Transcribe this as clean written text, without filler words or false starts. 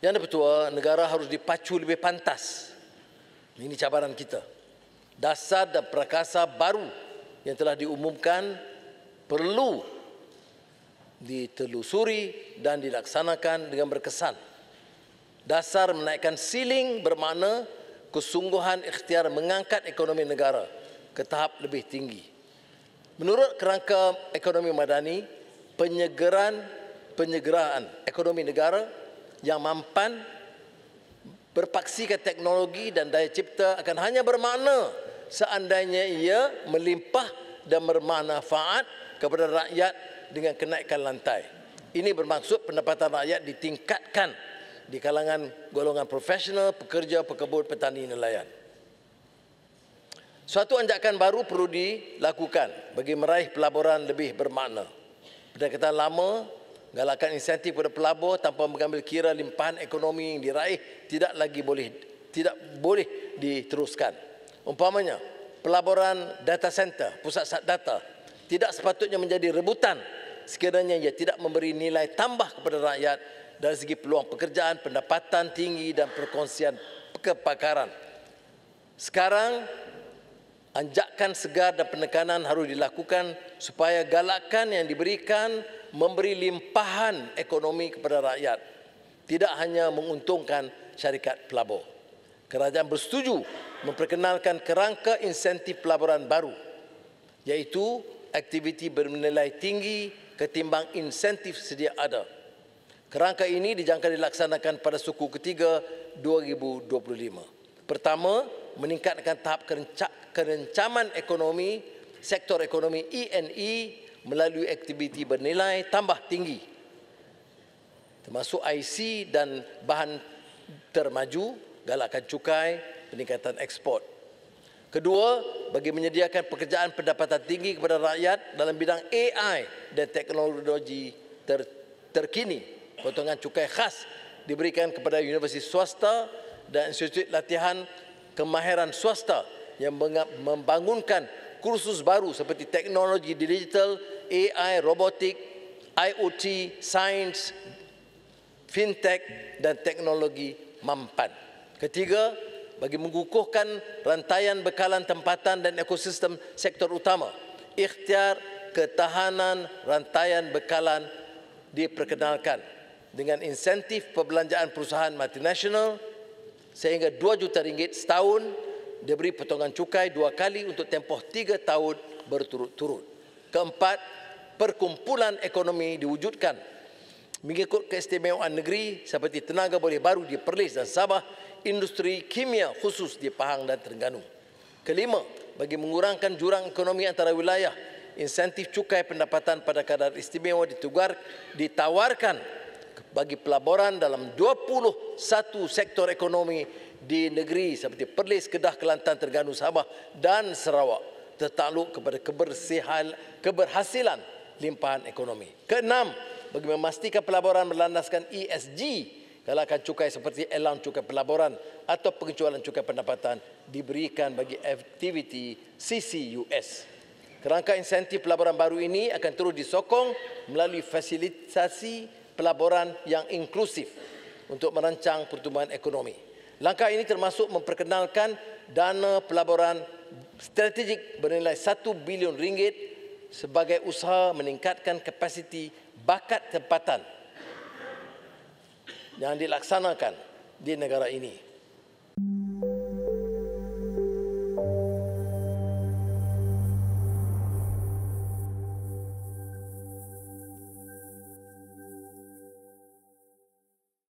Yang Pertua, negara harus dipacu lebih pantas. Ini cabaran kita. Dasar dan prakasa baru yang telah diumumkan perlu ditelusuri dan dilaksanakan dengan berkesan. Dasar menaikkan ceiling bermakna kesungguhan ikhtiar mengangkat ekonomi negara ke tahap lebih tinggi. Menurut kerangka ekonomi madani, penyegeraan ekonomi negara yang mampan berpaksikan teknologi dan daya cipta akan hanya bermakna seandainya ia melimpah dan bermanfaat kepada rakyat dengan kenaikan lantai. Ini bermaksud pendapatan rakyat ditingkatkan di kalangan golongan profesional, pekerja, pekebun, petani, nelayan. Suatu anjakan baru perlu dilakukan bagi meraih pelaburan lebih bermakna. Pendekatan lama, galakkan insentif kepada pelabur tanpa mengambil kira limpahan ekonomi yang diraih tidak boleh diteruskan. Umpamanya, pelaburan data center, pusat data tidak sepatutnya menjadi rebutan sekiranya ia tidak memberi nilai tambah kepada rakyat dari segi peluang pekerjaan, pendapatan tinggi dan perkongsian kepakaran. Sekarang, anjakan segar dan penekanan harus dilakukan supaya galakan yang diberikan memberi limpahan ekonomi kepada rakyat, tidak hanya menguntungkan syarikat pelabur. Kerajaan bersetuju memperkenalkan kerangka insentif pelaburan baru, iaitu aktiviti bernilai tinggi ketimbang insentif sedia ada. Kerangka ini dijangka dilaksanakan pada suku ketiga 2025. Pertama, meningkatkan tahap kerencaman ekonomi, sektor ekonomi E&E melalui aktiviti bernilai tambah tinggi, termasuk IC dan bahan termaju, galakkan cukai, peningkatan ekspor. Kedua, bagi menyediakan pekerjaan pendapatan tinggi kepada rakyat dalam bidang AI dan teknologi terkini. Potongan cukai khas diberikan kepada universiti swasta dan institut latihan kemahiran swasta yang membangunkan kursus baru seperti teknologi digital, AI, robotik, IoT, sains, fintech dan teknologi mampan. Ketiga, bagi mengukuhkan rantaian bekalan tempatan dan ekosistem sektor utama, ikhtiar ketahanan rantaian bekalan diperkenalkan dengan insentif perbelanjaan perusahaan multinasional sehingga RM2 juta setahun, diberi potongan cukai 2 kali untuk tempoh 3 tahun berturut-turut. Keempat, perkumpulan ekonomi diwujudkan mengikut keistimewaan negeri seperti tenaga boleh baru di Perlis dan Sabah, industri kimia khusus di Pahang dan Terengganu. Kelima, bagi mengurangkan jurang ekonomi antara wilayah, insentif cukai pendapatan pada kadar istimewa ditawarkan bagi pelaburan dalam 21 sektor ekonomi di negeri seperti Perlis, Kedah, Kelantan, Terengganu, Sabah dan Sarawak tertakluk kepada keberhasilan limpahan ekonomi. Keenam, bagi memastikan pelaburan berlandaskan ESG, galakkan cukai seperti allowance cukai pelaburan atau pengecualian cukai pendapatan diberikan bagi aktiviti CCUS. Kerangka insentif pelaburan baru ini akan terus disokong melalui fasilitasi pelaburan yang inklusif untuk merancang pertumbuhan ekonomi. Langkah ini termasuk memperkenalkan dana pelaburan strategik bernilai RM1 bilion sebagai usaha meningkatkan kapasiti bakat tempatan yang dilaksanakan di negara ini.